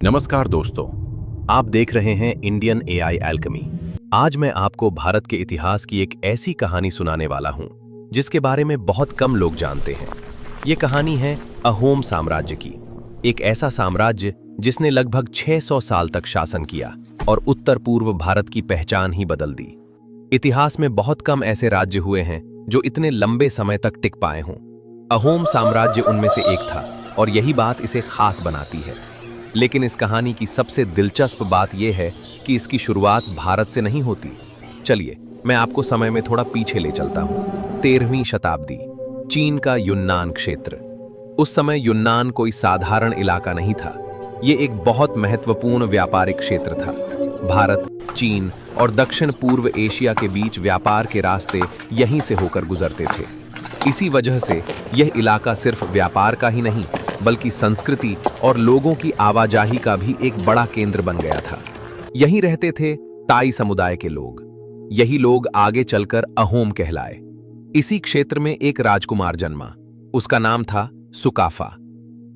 नमस्कार दोस्तों, आप देख रहे हैं इंडियन एआई एल्केमी। आज मैं आपको भारत के इतिहास की एक ऐसी कहानी सुनाने वाला हूं जिसके बारे में बहुत कम लोग जानते हैं। ये कहानी है अहोम साम्राज्य की, एक ऐसा साम्राज्य जिसने लगभग 600 साल तक शासन किया और उत्तर पूर्व भारत की पहचान ही बदल दी। इतिहास में बहुत कम ऐसे राज्य हुए हैं जो इतने लंबे समय तक टिक पाए हों। अहोम साम्राज्य उनमें से एक था और यही बात इसे खास बनाती है। लेकिन इस कहानी की सबसे दिलचस्प बात यह है कि इसकी शुरुआत भारत से नहीं होती। चलिए मैं आपको समय में थोड़ा पीछे ले चलता हूँ। 13वीं शताब्दी, चीन का युन्नान क्षेत्र। उस समय युन्नान कोई साधारण इलाका नहीं था, ये एक बहुत महत्वपूर्ण व्यापारिक क्षेत्र था। भारत, चीन और दक्षिण पूर्व एशिया के बीच व्यापार के रास्ते यहीं से होकर गुजरते थे। इसी वजह से यह इलाका सिर्फ व्यापार का ही नहीं बल्कि संस्कृति और लोगों की आवाजाही का भी एक बड़ा केंद्र बन गया था। यहीं रहते थे ताई समुदाय के लोग। यही लोग आगे चलकर अहोम कहलाए। इसी क्षेत्र में एक राजकुमार जन्मा। उसका नाम था सुकाफा।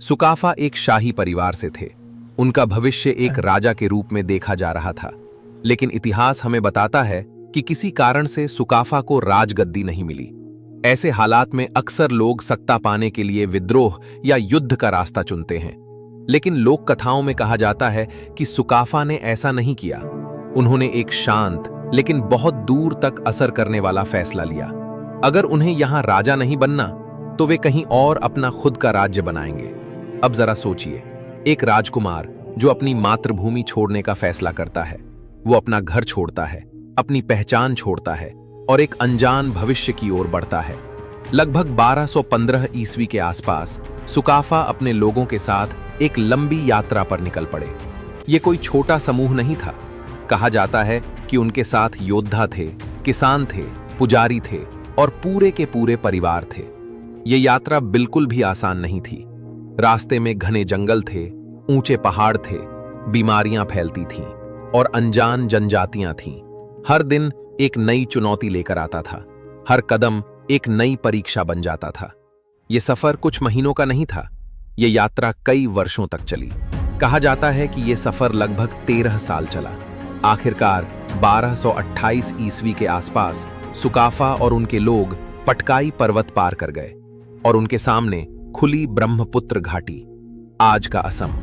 सुकाफा एक शाही परिवार से थे। उनका भविष्य एक राजा के रूप में देखा जा रहा था। लेकिन इतिहास हमें बताता है कि किसी कारण से सुकाफा को राजगद्दी नहीं मिली। ऐसे हालात में अक्सर लोग सत्ता पाने के लिए विद्रोह या युद्ध का रास्ता चुनते हैं। लेकिन लोक कथाओं में कहा जाता है कि सुकाफा ने ऐसा नहीं किया। उन्होंने एक शांत लेकिन बहुत दूर तक असर करने वाला फैसला लिया। अगर उन्हें यहां राजा नहीं बनना तो वे कहीं और अपना खुद का राज्य बनाएंगे। अब जरा सोचिए, एक राजकुमार जो अपनी मातृभूमि छोड़ने का फैसला करता है, वो अपना घर छोड़ता है, अपनी पहचान छोड़ता है और एक अनजान भविष्य की ओर बढ़ता है। लगभग 1215 ईस्वी के आसपास सुकाफा अपने लोगों के साथ एक लंबी यात्रा पर निकल पड़े। ये कोई छोटा समूह नहीं था। कहा जाता है कि उनके साथ योद्धा थे, किसान थे, पुजारी थे और पूरे के पूरे परिवार थे। ये यात्रा बिल्कुल भी आसान नहीं थी। रास्ते में घने जंगल थे, ऊंचे पहाड़ थे, बीमारियां फैलती थीं और अनजान जनजातियां थीं। हर दिन एक नई चुनौती लेकर आता था। हर कदम एक नई परीक्षा बन जाता था। यह सफर कुछ महीनों का नहीं था, यह यात्रा कई वर्षों तक चली। कहा जाता है कि यह सफर लगभग 13 साल चला। आखिरकार 1228 ईस्वी के आसपास सुकाफा और उनके लोग पटकाई पर्वत पार कर गए और उनके सामने खुली ब्रह्मपुत्र घाटी, आज का असम।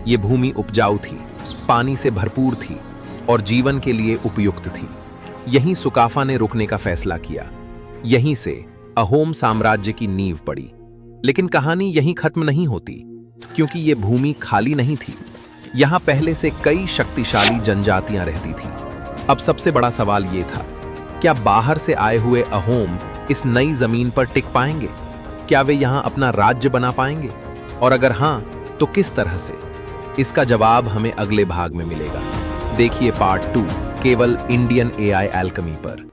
ये भूमि उपजाऊ थी, पानी से भरपूर थी और जीवन के लिए उपयुक्त थी। यहीं सुकाफा ने रुकने का फैसला किया। यहीं से अहोम साम्राज्य की नींव पड़ी। लेकिन कहानी यहीं खत्म नहीं होती, क्योंकि ये भूमि खाली नहीं थी। यहां पहले से कई शक्तिशाली जनजातियां रहती थीं। अब सबसे बड़ा सवाल ये था, क्या बाहर से आए हुए अहोम इस नई जमीन पर टिक पाएंगे? क्या वे यहां अपना राज्य बना पाएंगे? और अगर हां, तो किस तरह से? इसका जवाब हमें अगले भाग में मिलेगा। देखिए पार्ट 2 केवल इंडियन एआई एल्केमी पर।